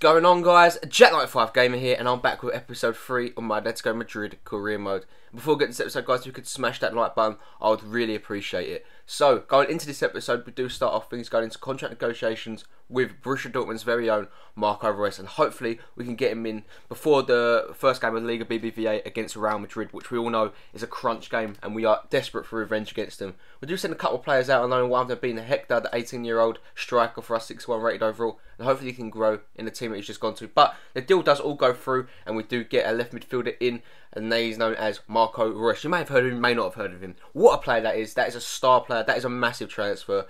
going on, guys? Jack95 Gamer here, and I'm back with episode 3 on my Atletico Madrid career mode. Before we get to this episode, guys, if you could smash that like button, I would really appreciate it. So, going into this episode, we do start off things going into contract negotiations with Borussia Dortmund's very own Marco Reus, and hopefully we can get him in before the first game of the Liga BBVA against Real Madrid, which we all know is a crunch game, and we are desperate for revenge against them. We do send a couple of players out, and knowing one of them being Hector, the 18-year-old striker for us, 61 rated overall, and hopefully he can grow in the team that he's just gone to. But the deal does all go through, and we do get a left midfielder in, and he's known as Marco Reus. You may have heard of him, you may not have heard of him. What a player that is! That is a star player. That is a massive transfer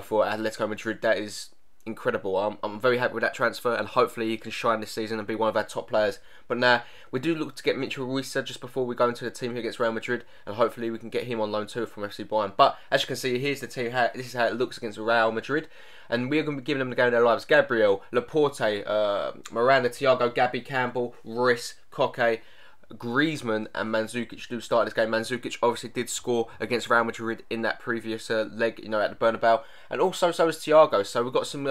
for Atletico Madrid. That is incredible. I'm very happy with that transfer, and hopefully he can shine this season and be one of our top players. But now we do look to get Mitchell Ruiz just before we go into the team here against Real Madrid, and hopefully we can get him on loan too from FC Bayern. But as you can see, here's the team. This is how it looks against Real Madrid, and we're going to be giving them the game of their lives. Gabriel, Laporte, Miranda, Thiago, Gabby, Campbell, Ruiz, Koke, Griezmann and Mandzukic do start this game. Mandzukic obviously did score against Real Madrid in that previous leg, at the Bernabeu, and also so has Thiago. So we've got some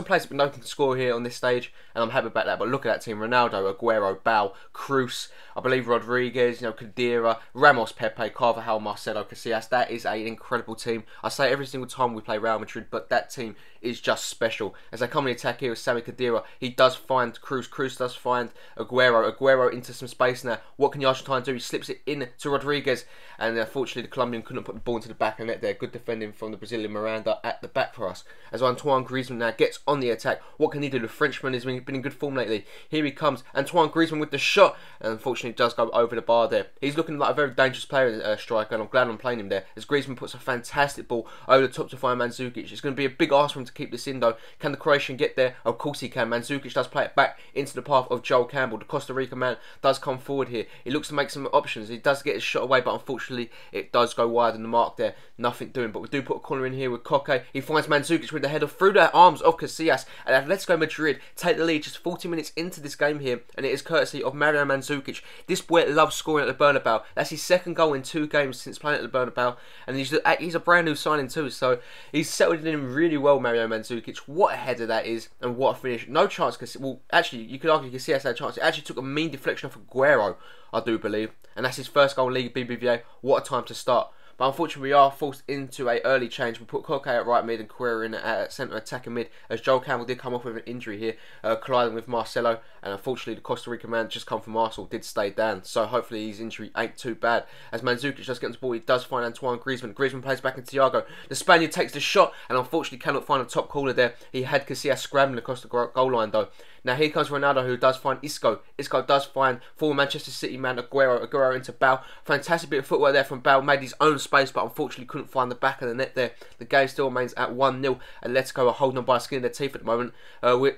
players that we know can score here on this stage, and I'm happy about that. But look at that team: Ronaldo, Aguero, Bale, Cruz, I believe Rodriguez, Kadira, Ramos, Pepe, Carvajal, Marcelo, Casillas. That is an incredible team. I say every single time we play Real Madrid, but that team is just special. As they come in the attack here with Sami Khedira, he does find Cruz, Cruz does find Aguero into some space now. What can the Argentine do? He slips it in to Rodriguez, and unfortunately the Colombian couldn't put the ball into the back of the net there. Good defending from the Brazilian Miranda at the back for us. As Antoine Griezmann now gets on the attack, what can he do? The Frenchman has been in good form lately. Here he comes, Antoine Griezmann with the shot, and unfortunately does go over the bar there. He's looking like a very dangerous player, striker, and I'm glad I'm playing him there, as Griezmann puts a fantastic ball over the top to find Mandzukic. It's going to be a big ask for him to keep this in though. Can the Croatian get there? Of course he can. Mandzukic does play it back into the path of Joel Campbell. The Costa Rica man does come forward here. He looks to make some options. He does get his shot away, but unfortunately it does go wide in the mark there. Nothing doing, but we do put a corner in here with Koke. He finds Mandzukic with the header through the arms of Casillas, and Atletico Madrid take the lead just 40 minutes into this game here, and it is courtesy of Mario Mandzukic. This boy loves scoring at the Bernabeu. That's his second goal in 2 games since playing at the Bernabeu, and he's a brand new signing too, so he's settled in really well, Mario Mandzukic. What a header that is, and what a finish. No chance, well, actually, you could argue Casillas had a chance. It actually took a mean deflection off Aguero, I do believe, and that's his first goal in Liga BBVA. What a time to start. But unfortunately, we are forced into an early change. We put Koke at right mid and Quera in at centre attacking mid, as Joel Campbell did come off with an injury here, colliding with Marcelo, and unfortunately the Costa Rica man just come from Arsenal did stay down, so hopefully his injury ain't too bad. As Mandzukic does get on the ball, he does find Antoine Griezmann. Griezmann plays back in Thiago. The Spaniard takes the shot and unfortunately cannot find a top corner there. He had Casillas scrambling across the goal line though. Now here comes Ronaldo, who does find Isco. Isco does find former Manchester City man Aguero. Aguero into Bale. Fantastic bit of footwork there from Bale. Made his own space, but unfortunately couldn't find the back of the net there. The game still remains at 1-0. Atletico are holding on by the skin of their teeth at the moment.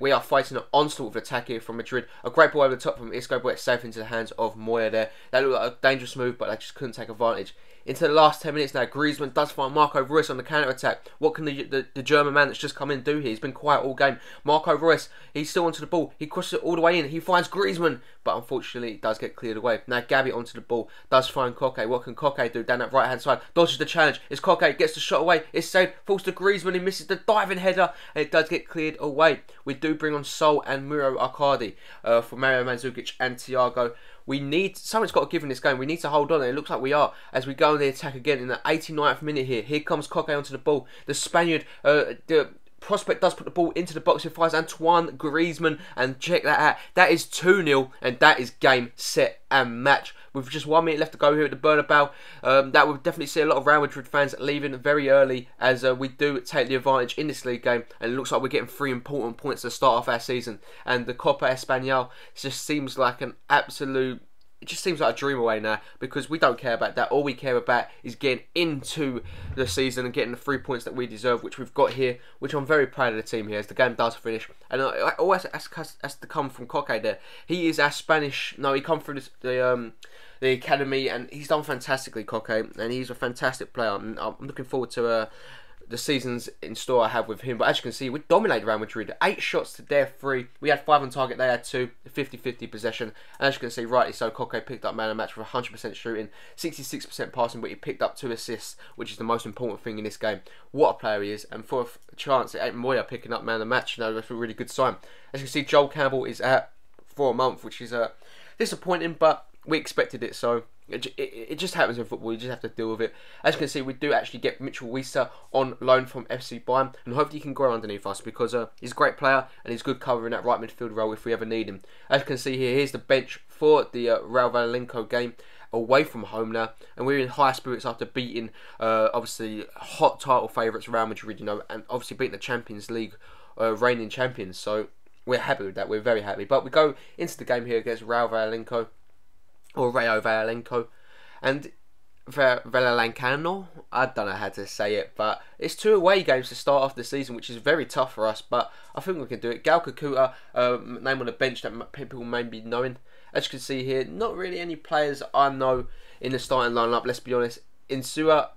We are fighting an onslaught of attack here from Madrid. A great ball over the top from Isco, but it's safe into the hands of Moya there. That looked like a dangerous move, but they just couldn't take advantage. Into the last 10 minutes now, Griezmann does find Marco Reus on the counter-attack. What can the German man that's just come in do here? He's been quiet all game. Marco Reus, he's still onto the ball. He crosses it all the way in. He finds Griezmann, but unfortunately it does get cleared away. Now Gabby onto the ball, does find Koke. What can Koke do down that right-hand side? Dodges the challenge. It's Koke, gets the shot away. It's saved, falls to Griezmann. He misses the diving header, and it does get cleared away. We do bring on Sol and Miro Arcadi for Mario Mandzukic and Thiago. Something's got to give in this game. We need to hold on, and it looks like we are, as we go on the attack again in the 89th minute here. Here comes Koke onto the ball. The Spaniard, the prospect does put the ball into the box. He finds Antoine Griezmann, and check that out. That is 2-0, and that is game, set, and match. With just 1 minute left to go here at the Bernabeu, that would definitely see a lot of Real Madrid fans leaving very early, as we do take the advantage in this league game, and it looks like we're getting 3 important points to start off our season. And the Copa Espanol just seems like an absolute... It just seems like a dream away now, because we don't care about that. All we care about is getting into the season and getting the 3 points that we deserve, which we've got here, which I'm very proud of the team here as the game does finish. And it always has to come from Koke there. He is our Spanish... No, he come through the academy, and he's done fantastically, Koke, and he's a fantastic player. I'm looking forward to the seasons in store I have with him. But as you can see, we dominated Real Madrid. 8 shots to their 3. We had 5 on target, they had 2. 50-50 possession. And as you can see, rightly so, Koke picked up man of the match with 100% shooting, 66% passing, but he picked up 2 assists, which is the most important thing in this game. What a player he is. And for a chance, it ain't Moya picking up man of the match. You know, that's a really good sign. As you can see, Joel Campbell is out for a month, which is disappointing, but we expected it, so it just happens in football. You just have to deal with it. As you can see, we do actually get Mitchell Weiser on loan from FC Bayern, and hopefully he can grow underneath us, because he's a great player and he's good cover in that right midfield role if we ever need him. As you can see here, here's the bench for the Rayo Vallecano game away from home now, and we're in high spirits after beating obviously hot title favourites Real Madrid, you know, and obviously beating the Champions League reigning champions. So we're happy with that. We're very happy. But we go into the game here against Rayo Vallecano, or Rayo Vallecano, and Vallecano, I don't know how to say it, but it's 2 away games to start off the season, which is very tough for us, but I think we can do it. Gal Kakuta, name on the bench that people may be knowing. As you can see here, not really any players I know in the starting lineup, let's be honest. Insua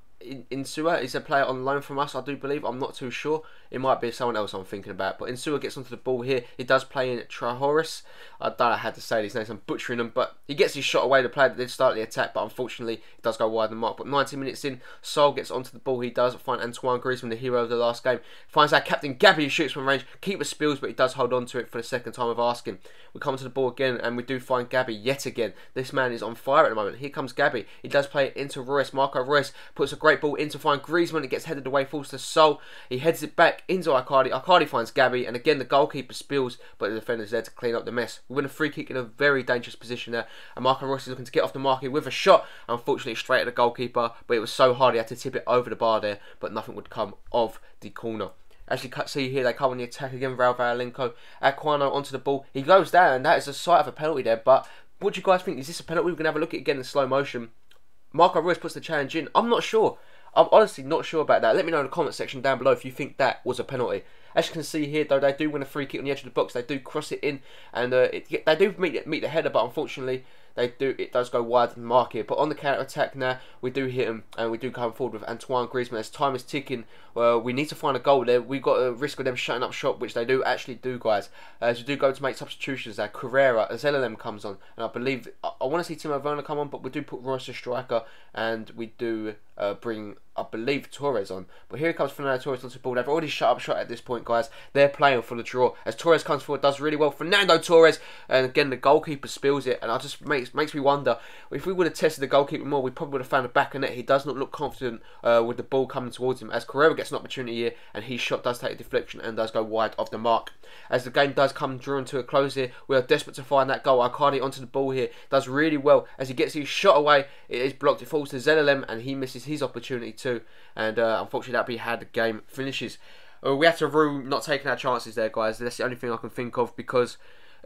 is a player on loan from us, I do believe. I'm not too sure. It might be someone else I'm thinking about. But Insua gets onto the ball here. He does play in Trajoris. I don't know how to say these names. I'm butchering them. But he gets his shot away. The player that did start the attack. But unfortunately, it does go wide of the mark. But 90 minutes in, Sol gets onto the ball. He does find Antoine Griezmann, the hero of the last game. Finds our captain Gabby, who shoots from range. Keeper spills, but he does hold on to it for the second time of asking. We come to the ball again, and we do find Gabby yet again. This man is on fire at the moment. Here comes Gabby. He does play it into Royce. Marco Royce puts a great ball in to find Griezmann. It gets headed away, falls to Sol. He heads it back into Icardi. Icardi finds Gabby, and again the goalkeeper spills, but the defender's there to clean up the mess. We win a free kick in a very dangerous position there, and Marco Royce is looking to get off the mark here with a shot. Unfortunately, straight at the goalkeeper, but it was so hard he had to tip it over the bar there, but nothing would come of the corner. As you can see here, they come on the attack again. Rayo Vallecano. Aquino onto the ball. He goes down, and that is a sight of a penalty there. But what do you guys think? Is this a penalty? We're going to have a look at it again in slow motion. Marco Royce puts the challenge in. I'm not sure. I'm honestly not sure about that. Let me know in the comment section down below if you think that was a penalty. As you can see here, though, they do win a free kick on the edge of the box. They do cross it in, and they do meet the header, but unfortunately, it does go wide of the mark here. But on the counter attack now, we do hit him, and we do come forward with Antoine Griezmann. As time is ticking, we need to find a goal there. We've got a risk of them shutting up shop, which they do actually do, guys. As we do go to make substitutions there, Carrera, Zelelem comes on, and I believe I want to see Timo Werner come on, but we do put Royce as striker, and we do bring, I believe, Torres on. But here comes Fernando Torres onto the ball. They've already shut up shot at this point, guys. They're playing for the draw. As Torres comes forward, does really well. Fernando Torres, and again the goalkeeper spills it, and I just makes me wonder, if we would have tested the goalkeeper more, we probably would have found the back of net. He does not look confident with the ball coming towards him. As Carrera gets an opportunity here, and his shot does take a deflection and does go wide of the mark. As the game does come drawn to a close here, we are desperate to find that goal. Icardi onto the ball here, does really well. As he gets his shot away, it is blocked. It falls to Zelelem, and he misses his opportunity too. And unfortunately, that'll be how the game finishes. We have to rue not taking our chances there, guys. That's the only thing I can think of, because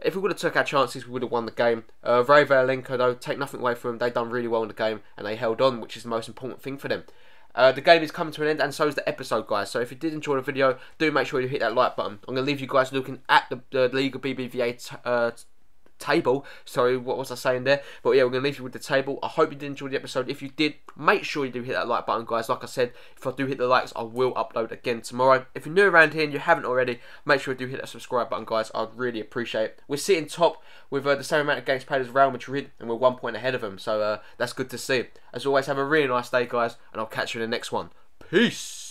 if we would have took our chances, we would have won the game. Rayo Vallecano, though, take nothing away from them. They've done really well in the game, and they held on, which is the most important thing for them. The game is coming to an end, and so is the episode, guys. So if you did enjoy the video, do make sure you hit that like button. I'm going to leave you guys looking at the Liga BBVA table. Sorry, what was I saying there? But yeah, we're going to leave you with the table. I hope you did enjoy the episode. If you did, make sure you do hit that like button, guys. Like I said, if I do hit the likes, I will upload again tomorrow. If you're new around here and you haven't already, make sure you do hit that subscribe button, guys. I'd really appreciate it. We're sitting top with the same amount of games played as Real Madrid, and we're 1 point ahead of them. So that's good to see. As always, have a really nice day, guys, and I'll catch you in the next one. Peace!